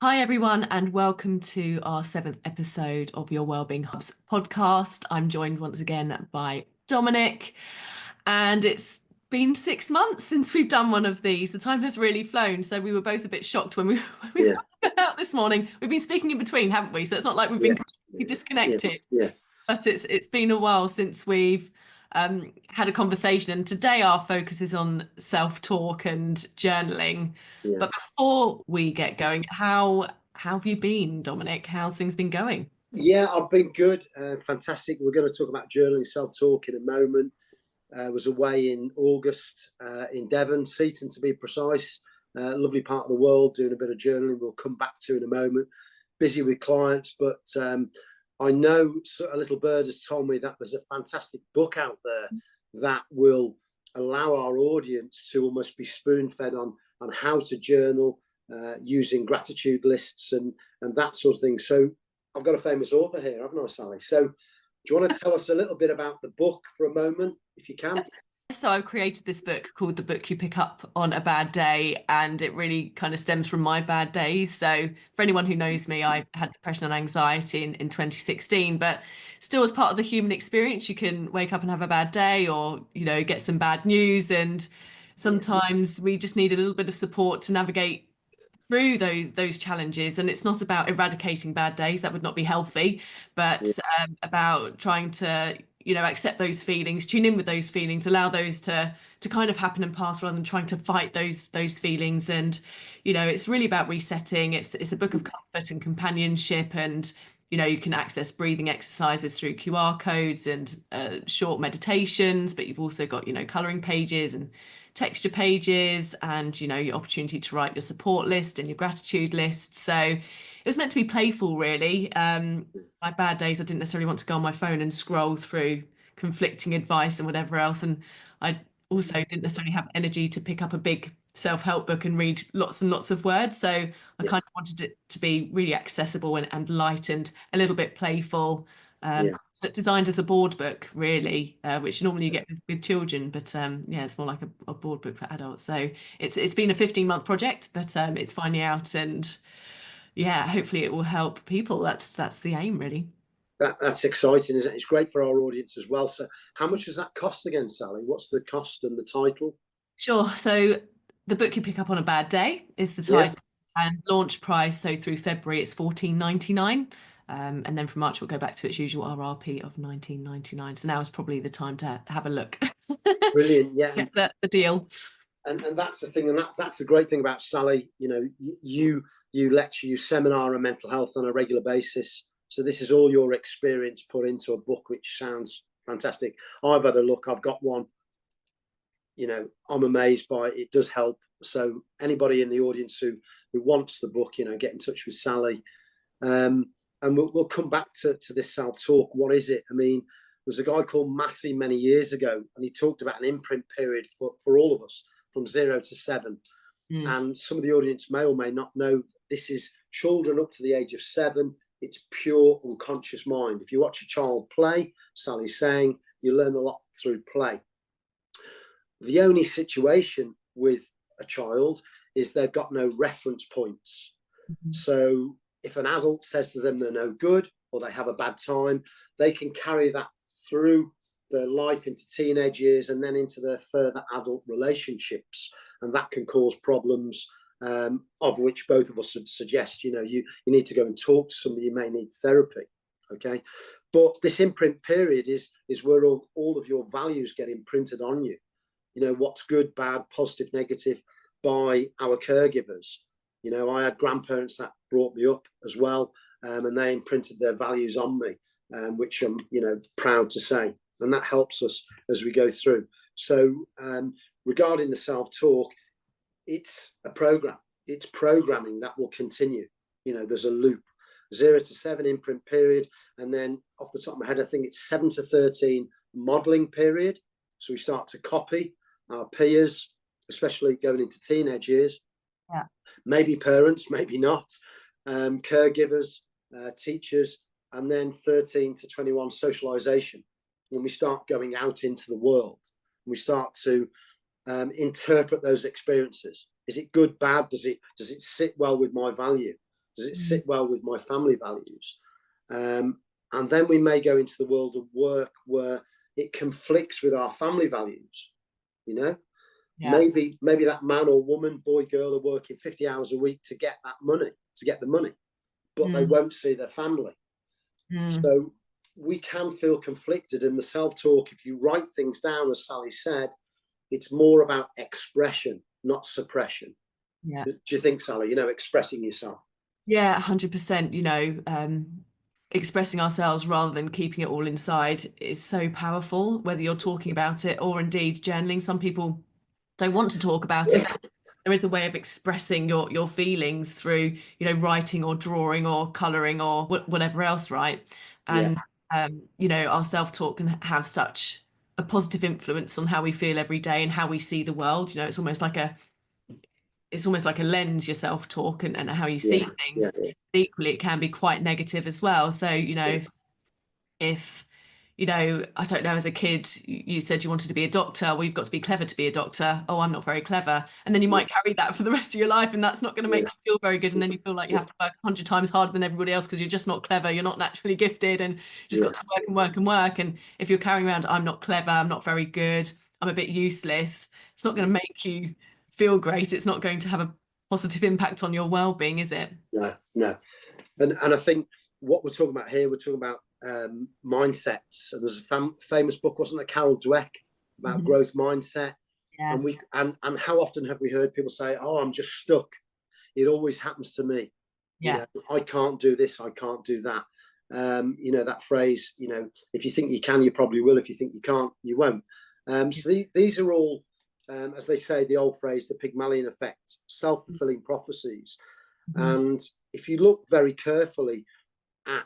Hi, everyone, and welcome to our seventh episode of your Wellbeing Hubs podcast. I'm joined once again by Dominic, and it's been 6 months since we've done one of these. The time has really flown, so we were both a bit shocked when we Yeah, found out this morning. We've been speaking in between, haven't we? So it's not like we've yeah, been completely yeah, yeah, disconnected, yeah, but it's been a while since we've had a conversation. And today our focus is on self-talk and journaling. yeah. But before we get going, how have you been, Dominic? How's things been going? Yeah, I've been good. Fantastic. We're going to talk about journaling, self-talk in a moment. Was away in August in Devon, Seaton to be precise. Lovely part of the world, doing a bit of journaling. We'll come back to in a moment. Busy with clients, but I know a little bird has told me that there's a fantastic book out there that will allow our audience to almost be spoon-fed on how to journal using gratitude lists and that sort of thing. So I've got a famous author here, haven't I, Sally? So do you want to tell us a little bit about the book for a moment, if you can? So I've created this book called The Book You Pick Up on a Bad Day, and it really kind of stems from my bad days. So for anyone who knows me, I had depression and anxiety in 2016, but still as part of the human experience, you can wake up and have a bad day or, get some bad news. And Yeah, sometimes we just need a little bit of support to navigate through those challenges. And it's not about eradicating bad days, that would not be healthy, but yeah, about trying to accept those feelings, tune in with those feelings, allow those to kind of happen and pass rather than trying to fight those feelings. And it's really about resetting. It's a book of comfort and companionship, and you can access breathing exercises through QR codes and short meditations, but you've also got coloring pages and texture pages, and your opportunity to write your support list and your gratitude list. So it was meant to be playful, really. My bad days, I didn't necessarily want to go on my phone and scroll through conflicting advice and whatever else, and I also didn't necessarily have energy to pick up a big self-help book and read lots and lots of words. So I yeah, kind of wanted it to be really accessible and light and a little bit playful. yeah. So it's designed as a board book, really, which normally you get with children, but yeah, it's more like a board book for adults. So it's been a 15-month project, but it's finally out, and yeah, hopefully it will help people. That's the aim, really. That's exciting, isn't it? It's great for our audience as well. So how much does that cost again, Sally? What's the cost and the title? Sure. So the book you pick up on a bad day is the Yeah, title, and launch price. So through February, it's 14.99. And then from March, we'll go back to its usual RRP of 19.99. So now is probably the time to have a look. brilliant. Yeah, Get the deal. and that's the thing, and that's the great thing about Sally. You lecture, you seminar on mental health on a regular basis. So this is all your experience put into a book, which sounds fantastic. I've had a look. I've got one. I'm amazed by it. It does help. So anybody in the audience who wants the book, get in touch with Sally. And we'll come back to this self-talk. What is it? I mean, there's a guy called Massey many years ago, and he talked about an imprint period for all of us from 0 to 7. Mm. And some of the audience may or may not know this is children up to the age of 7. It's pure unconscious mind. If you watch a child play, Sally's saying, you learn a lot through play. The only situation with a child is they've got no reference points. Mhm. So if an adult says to them they're no good or they have a bad time, they can carry that through their life into teenage years and then into their further adult relationships. And that can cause problems, of which both of us would suggest, you need to go and talk to somebody, you may need therapy. Okay. But this imprint period is where all of your values get imprinted on you. What's good, bad, positive, negative, by our caregivers. I had grandparents that brought me up as well, and they imprinted their values on me, which I'm, proud to say. And that helps us as we go through. So regarding the self-talk, it's a program. It's programming that will continue. There's a loop. 0 to 7 imprint period. And then off the top of my head, I think it's 7 to 13 modeling period. So we start to copy our peers, especially going into teenage years. Yeah. Maybe parents, maybe not, caregivers, teachers, and then 13 to 21 socialization. When we start going out into the world, we start to interpret those experiences. Is it good, bad? Does it sit well with my value? Does it sit well with my family values? And then we may go into the world of work where it conflicts with our family values. You know, maybe that man or woman, boy, girl, are working 50 hours a week to get that money, to get the money, but they won't see their family. So we can feel conflicted in the self-talk. If you write things down, as Sally said, it's more about expression, not suppression. Yeah. Do you think, Sally, you know, expressing yourself? Yeah, 100%, you know, expressing ourselves rather than keeping it all inside is so powerful, whether you're talking about it or indeed journaling. Some people don't want to talk about it. There is a way of expressing your feelings through, you know, writing or drawing or coloring or whatever else, right? And you know, our self-talk can have such a positive influence on how we feel every day and how we see the world. You know, it's almost like a lens, your self-talk and how you see things. Equally, it can be quite negative as well. So, you know, if you know, I don't know, as a kid, you said you wanted to be a doctor. Well, you've got to be clever to be a doctor. Oh, I'm not very clever. And then you might carry that for the rest of your life, and that's not going to make you feel very good. And then you feel like you have to work 100 times harder than everybody else because you're just not clever. You're not naturally gifted, and you just got to work and work and work. And if you're carrying around, I'm not clever, I'm not very good, I'm a bit useless, it's not going to make you feel great. It's not going to have a positive impact on your well-being, is it? No. And I think what we're talking about here, we're talking about mindsets. And there's a famous book, wasn't there, Carol Dweck, about growth mindset. And we and how often have we heard people say, "Oh, I'm just stuck. It always happens to me. You know, I can't do this, I can't do that." You know, that phrase, you know, if you think you can, you probably will. If you think you can't, you won't. So these are all, as they say, the old phrase, the Pygmalion effect, self-fulfilling prophecies. And if you look very carefully at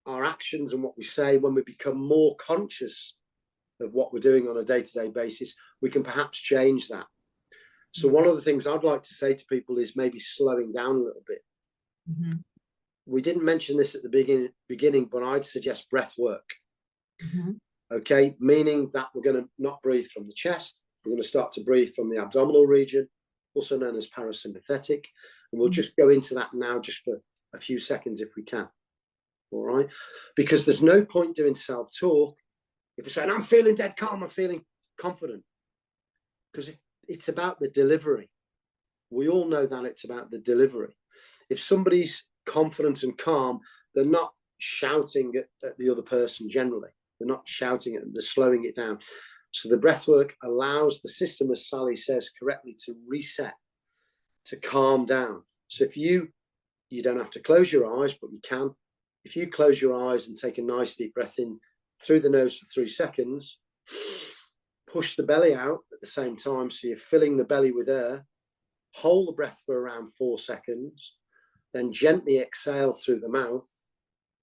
our actions and what we say, when we become more conscious of what we're doing on a day-to-day basis, we can perhaps change that. So one of the things I'd like to say to people is maybe slowing down a little bit. We didn't mention this at the beginning, but I'd suggest breath work. Okay, meaning that we're going to not breathe from the chest. We're going to start to breathe from the abdominal region, also known as parasympathetic. And we'll just go into that now just for a few seconds if we can. All right, because there's no point doing self-talk if we're saying, I'm feeling dead calm, I'm feeling confident, because it's about the delivery. We all know that it's about the delivery. If somebody's confident and calm, they're not shouting at the other person generally. They're not shouting at them, they're slowing it down. So the breath work allows the system, as Sally says correctly, to reset, to calm down. So if you don't have to close your eyes, but you can. If you close your eyes and take a nice deep breath in through the nose for 3 seconds, push the belly out at the same time, so you're filling the belly with air, hold the breath for around 4 seconds, then gently exhale through the mouth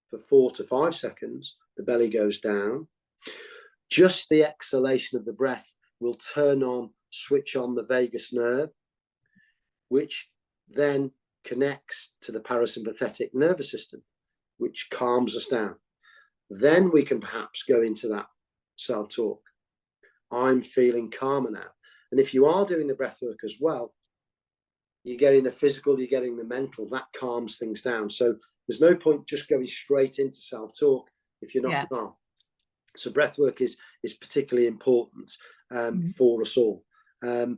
for 4 to 5 seconds, the belly goes down. Just the exhalation of the breath will switch on the vagus nerve, which then connects to the parasympathetic nervous system, which calms us down. Then we can perhaps go into that self-talk. I'm feeling calmer now. And if you are doing the breath work as well, you're getting the physical, you're getting the mental, that calms things down. So there's no point just going straight into self-talk if you're not calm. So breath work is particularly important for us all. And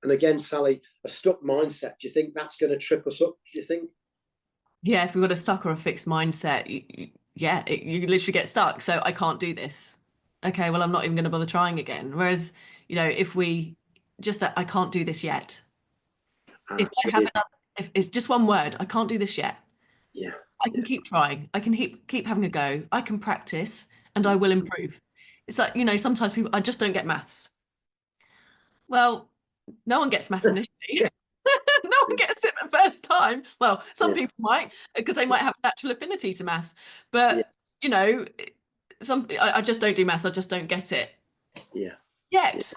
again, Sally, a stuck mindset, do you think that's going to trip us up? Do you think? Yeah, if we've got a stuck or a fixed mindset, you literally get stuck. So I can't do this. Okay, well, I'm not even going to bother trying again. Whereas, you know, if we just, I can't do this yet. If I have if it's just one word, I can't do this yet. I can keep trying. I can keep having a go. I can practice and I will improve. It's like, you know, sometimes people, I just don't get maths. Well, no one gets maths initially. No one gets it the first time. Well, some people might, because they might have a natural affinity to maths. But, you know, I just don't do maths. I just don't get it. Yet,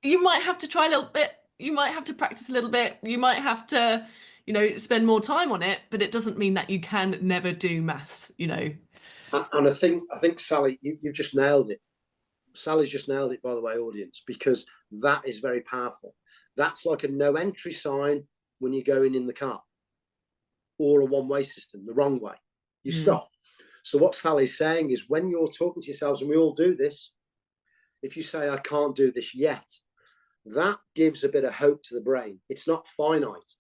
you might have to try a little bit. You might have to practice a little bit. You might have to, you know, spend more time on it. But it doesn't mean that you can never do maths, you know. And I think Sally, you've just nailed it. Sally's just nailed it, by the way, audience, because that is very powerful. That's like a no entry sign when you're going in the car. or a one-way system, the wrong way. You stop. So what Sally's saying is, when you're talking to yourselves, and we all do this, if you say, I can't do this yet, that gives a bit of hope to the brain. It's not finite.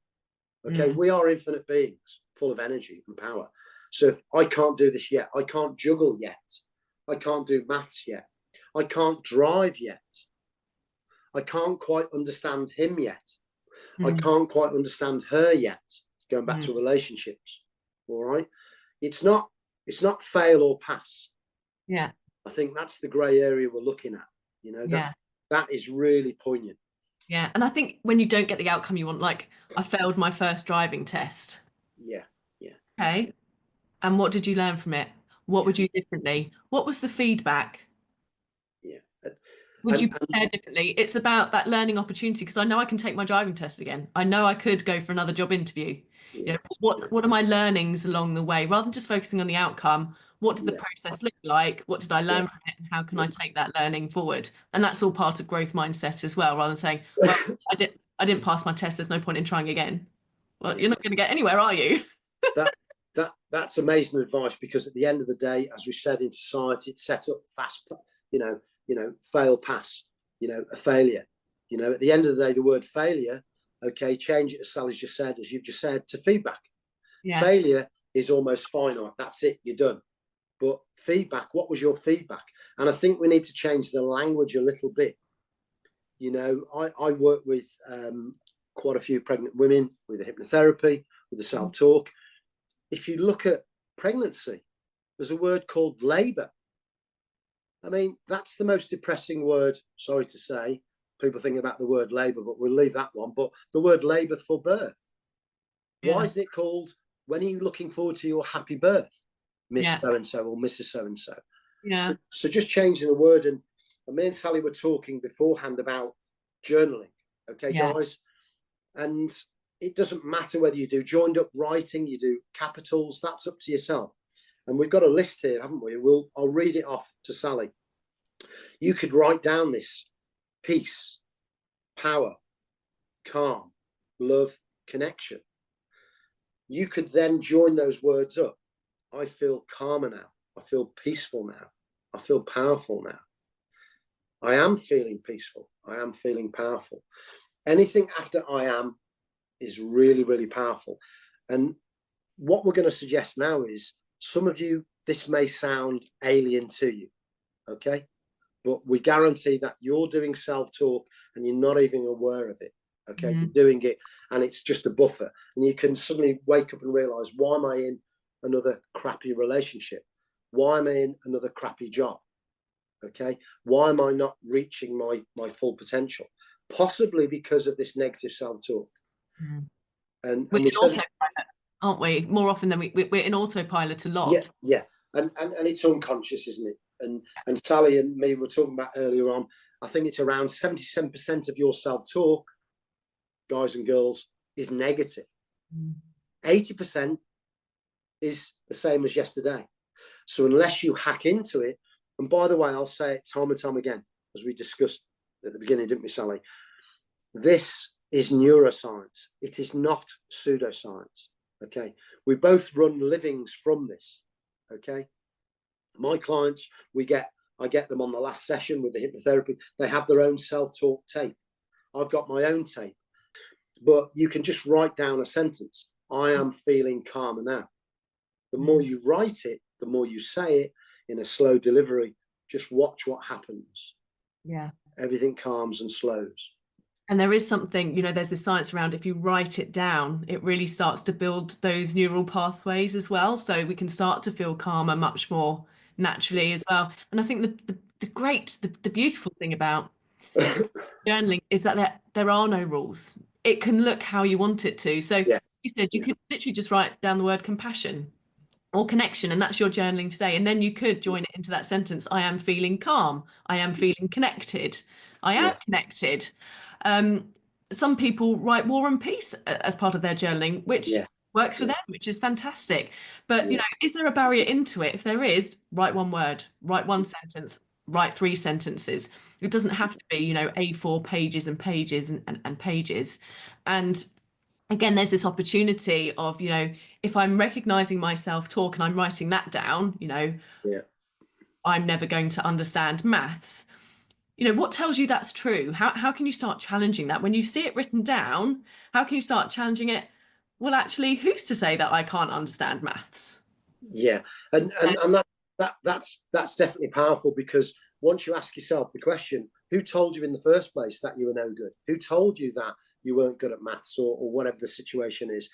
Okay, we are infinite beings full of energy and power. So if I can't do this yet, I can't juggle yet, I can't do maths yet, I can't drive yet, I can't quite understand him yet, I can't quite understand her yet, going back to relationships. All right, it's not fail or pass. Yeah, I think that's the grey area we're looking at. You know, that is really poignant. Yeah, and I think when you don't get the outcome you want, like, I failed my first driving test. Yeah. Okay, and what did you learn from it? What would you do differently? What was the feedback? Yeah. Would you prepare differently? It's about that learning opportunity, because I know I can take my driving test again. I know I could go for another job interview. You know, what are my learnings along the way? Rather than just focusing on the outcome, what did the process look like? What did I learn from it? And how can I take that learning forward? And that's all part of growth mindset as well, rather than saying, well, I didn't pass my test, there's no point in trying again. Well, you're not going to get anywhere, are you? That's amazing advice, because at the end of the day, as we said, in society, it's set up fast, fail, pass, a failure. At the end of the day, the word failure, okay, change it, as Sally's just said, as you've just said, to feedback. Failure is almost finite. That's it, you're done. But feedback, what was your feedback? And I think we need to change the language a little bit. I work with quite a few pregnant women with the hypnotherapy, with the self-talk. If you look at pregnancy, there's a word called labour. I mean, that's the most depressing word, sorry to say. People think about the word labour, but we'll leave that one. But the word labour for birth. Why is it called, when are you looking forward to your happy birth, Miss So-and-so or Mrs. So-and-so? Yeah. So just changing the word. And me and Sally were talking beforehand about journaling. Okay, guys? And it doesn't matter whether you do joined up writing, you do capitals, that's up to yourself. And we've got a list here, haven't we? I'll read it off to Sally. You could write down this: peace, power, calm, love, connection. You could then join those words up. I feel calmer now. I feel peaceful now. I feel powerful now. I am feeling peaceful. I am feeling powerful. Anything after I am is really, really powerful. And what we're going to suggest now is, some of you, this may sound alien to you, okay? But we guarantee that you're doing self-talk and you're not even aware of it, okay? You're doing it and it's just a buffer. And you can suddenly wake up and realize, why am I in another crappy relationship? Why am I in another crappy job? Okay? Why am I not reaching my full potential? Possibly because of this negative self-talk. And we're in autopilot, aren't we? More often than we're in autopilot a lot. Yeah. And it's unconscious, isn't it? And Sally and me were talking about earlier on, I think it's around 77% of your self-talk, guys and girls, is negative. 80% is the same as yesterday. So unless you hack into it, and by the way, I'll say it time and time again, as we discussed at the beginning, didn't we, Sally? This is neuroscience. It is not pseudoscience. Okay, we both run livings from this. Okay, my clients, I get them on the last session with the hypnotherapy. They have their own self-talk tape. I've got my own tape. But you can just write down a sentence: I am feeling calmer now. The more you write it, the more you say it in a slow delivery. Just watch what happens. Yeah, everything calms and slows. And there is something, there's this science around, if you write it down, it really starts to build those neural pathways as well. So we can start to feel calmer much more naturally as well. And I think the beautiful thing about journaling is that there are no rules. It can look how you want it to. So you said you could literally just write down the word compassion or connection, and that's your journaling today. And then you could join it into that sentence: I am feeling calm. I am feeling connected. I am connected. Some people write War and Peace as part of their journaling, which works for them, which is fantastic. But is there a barrier into it? If there is, write one word, write one sentence, write 3 sentences. It doesn't have to be, A4 pages and pages and pages. And again, there's this opportunity of, you know, if I'm recognizing myself talk and I'm writing that down, you know, Yeah. I'm never going to understand maths. You know, what tells you that's true? How can you start challenging that when you see it written down? How can you start challenging it? Well, actually, who's to say that I can't understand maths? Yeah, and that's definitely powerful, because once you ask yourself the question, who told you in the first place that you were no good? Who told you that you weren't good at maths, or whatever the situation is?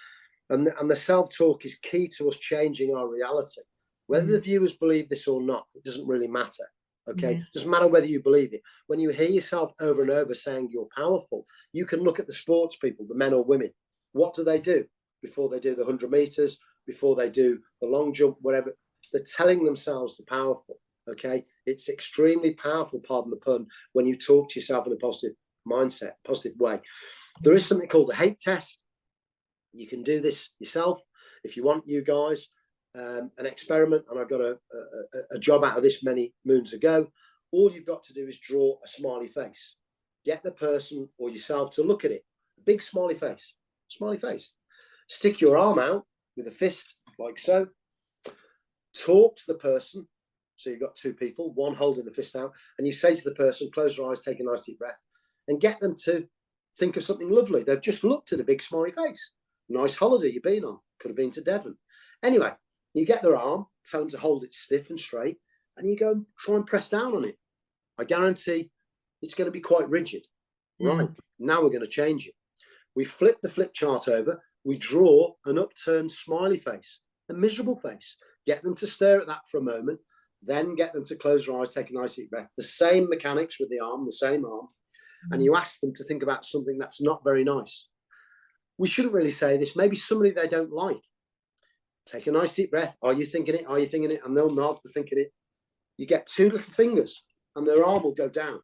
And the self-talk is key to us changing our reality. Whether the viewers believe this or not, it doesn't really matter. Okay, it doesn't matter whether you believe it. When you hear yourself over and over saying you're powerful, you can look at the sports people, the men or women. What do they do before they do the 100 meters, before they do the long jump, whatever? They're telling themselves they're powerful. Okay, it's extremely powerful, pardon the pun, when you talk to yourself in a positive mindset, positive way. There is something called the hate test. You can do this yourself if you want, you guys. An experiment, and I got a job out of this many moons ago. All you've got to do is draw a smiley face. Get the person or yourself to look at it. A big smiley face. Smiley face. Stick your arm out with a fist, like so. Talk to the person. So you've got two people, one holding the fist out, and you say to the person, close your eyes, take a nice deep breath, and get them to think of something lovely. They've just looked at a big smiley face. Nice holiday you've been on. Could have been to Devon. Anyway, you get their arm, tell them to hold it stiff and straight, and you go and try and press down on it. I guarantee it's going to be quite rigid. Right, now we're going to change it. We flip the flip chart over, we draw an upturned smiley face, a miserable face. Get them to stare at that for a moment, then get them to close their eyes, take a nice deep breath. The same mechanics with the arm, the same arm, and you ask them to think about something that's not very nice. We shouldn't really say this, maybe somebody they don't like. Take a nice deep breath. Are you thinking it? Are you thinking it? And they'll nod, they're thinking it. You get two little fingers and their arm will go down.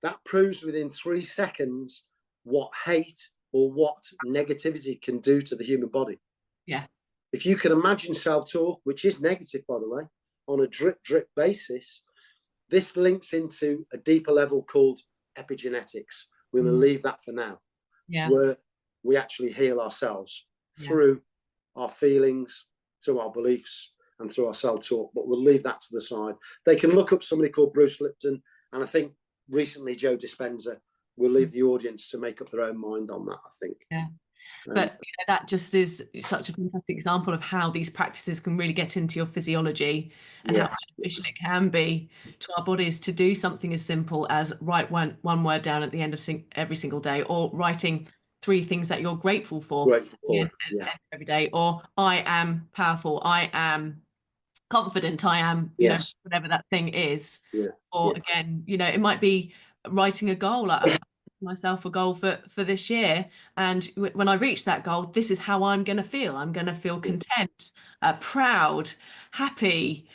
That proves within 3 seconds what hate or what negativity can do to the human body. Yeah. If you can imagine self-talk, which is negative, by the way, on a drip basis, this links into a deeper level called epigenetics. We're going to leave that for now. Yeah. Where we actually heal ourselves through our feelings, through our beliefs, and through our self-talk. But we'll leave that to the side. They can look up somebody called Bruce Lipton, and I think recently Joe Dispenza. We'll leave the audience to make up their own mind on that, I think. Yeah. But you know, that just is such a fantastic example of how these practices can really get into your physiology and how beneficial it can be to our bodies to do something as simple as write one word down at the end of every single day, or writing 3 things that you're grateful for every day, or I am powerful, I am confident, I am, you know, whatever that thing is. Or again, you know, it might be writing a goal. Myself a goal for this year, and when I reach that goal, this is how I'm going to feel. I'm going to feel content, proud, happy,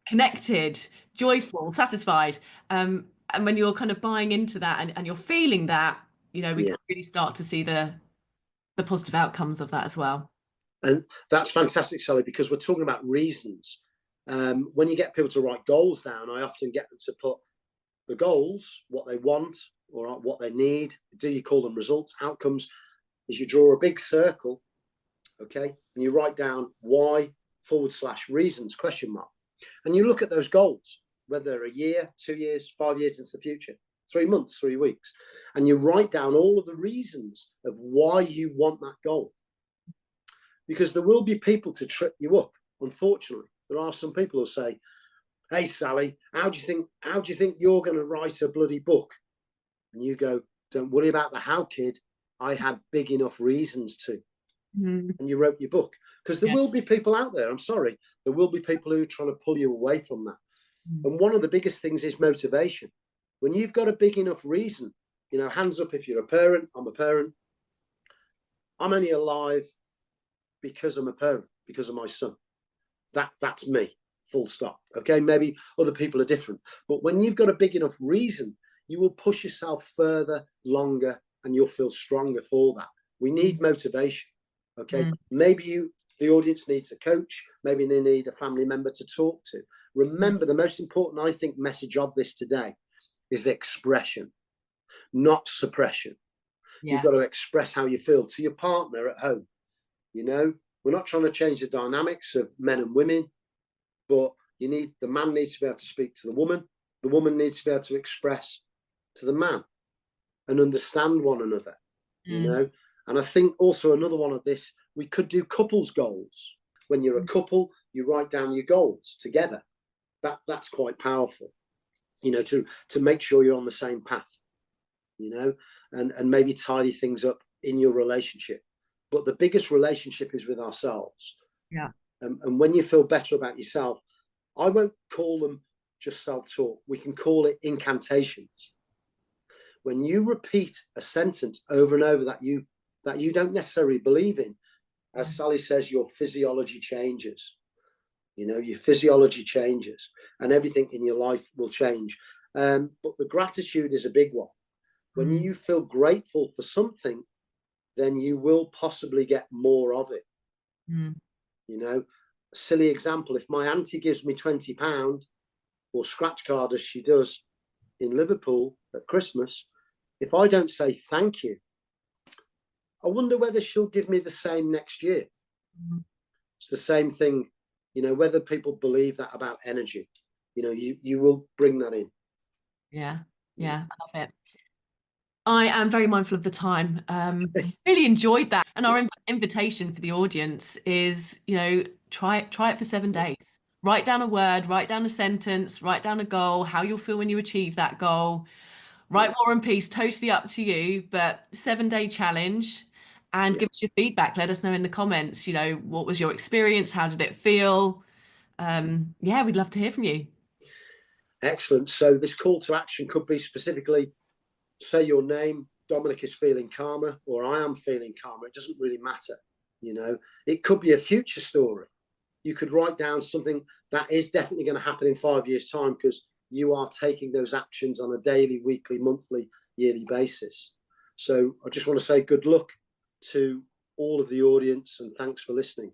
connected, joyful, satisfied, and when you're kind of buying into that and you're feeling that, you know, we can really start to see the positive outcomes of that as well. And that's fantastic, Sally, because we're talking about reasons. When you get people to write goals down, I often get them to put the goals, what they want or what they need. Do you call them results, outcomes? Is you draw a big circle, okay, and you write down why/reasons ? And you look at those goals, whether they're a year, 2 years, 5 years into the future, 3 months, 3 weeks, and you write down all of the reasons of why you want that goal. Because there will be people to trip you up. Unfortunately, there are some people who say, "Hey, Sally, how do you think you're going to write a bloody book?" And you go, "Don't worry about the how, kid. I had big enough reasons to." And you wrote your book. Because there will be people out there, I'm sorry, there will be people who are trying to pull you away from that. And one of the biggest things is motivation. When you've got a big enough reason, you know, hands up if you're a parent. I'm a parent. I'm only alive because I'm a parent, because of my son. That's me, full stop. Okay, maybe other people are different. But when you've got a big enough reason, you will push yourself further, longer, and you'll feel stronger for that. We need motivation. Okay, maybe the audience needs a coach, maybe they need a family member to talk to. Remember, the most important, I think, message of this today is expression, not suppression. You've got to express how you feel to your partner at home. You know, we're not trying to change the dynamics of men and women, but the man needs to be able to speak to the woman needs to be able to express to the man and understand one another, you know. And I think also another one of this, we could do couples goals. When you're a couple, you write down your goals together. That's quite powerful, you know, to make sure you're on the same path, you know, and maybe tidy things up in your relationship. But the biggest relationship is with ourselves. Yeah. And when you feel better about yourself, I won't call them just self-talk. We can call it incantations. When you repeat a sentence over and over that you don't necessarily believe in, as Sally says, your physiology changes. You know, your physiology changes and everything in your life will change. But the gratitude is a big one. When you feel grateful for something, then you will possibly get more of it. You know, silly example, if my auntie gives me £20 or scratch card as she does in Liverpool at Christmas, if I don't say thank you, I wonder whether she'll give me the same next year. It's the same thing, you know, whether people believe that about energy, you know, you will bring that in. Yeah, I love it. I am very mindful of the time. Really enjoyed that. And our invitation for the audience is, you know, try it for 7 days. Write down a word, write down a sentence, write down a goal, how you'll feel when you achieve that goal. Write War and Peace, totally up to you, but 7-day challenge, and give us your feedback. Let us know in the comments, you know, what was your experience? How did it feel? Yeah, we'd love to hear from you. Excellent. So this call to action could be specifically, say your name, Dominic is feeling calmer, or I am feeling calmer. It doesn't really matter. You know, it could be a future story. You could write down something that is definitely going to happen in 5 years' time because you are taking those actions on a daily, weekly, monthly, yearly basis. So I just want to say good luck to all of the audience and thanks for listening.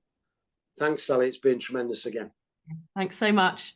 Thanks, Sally. It's been tremendous again. Thanks so much.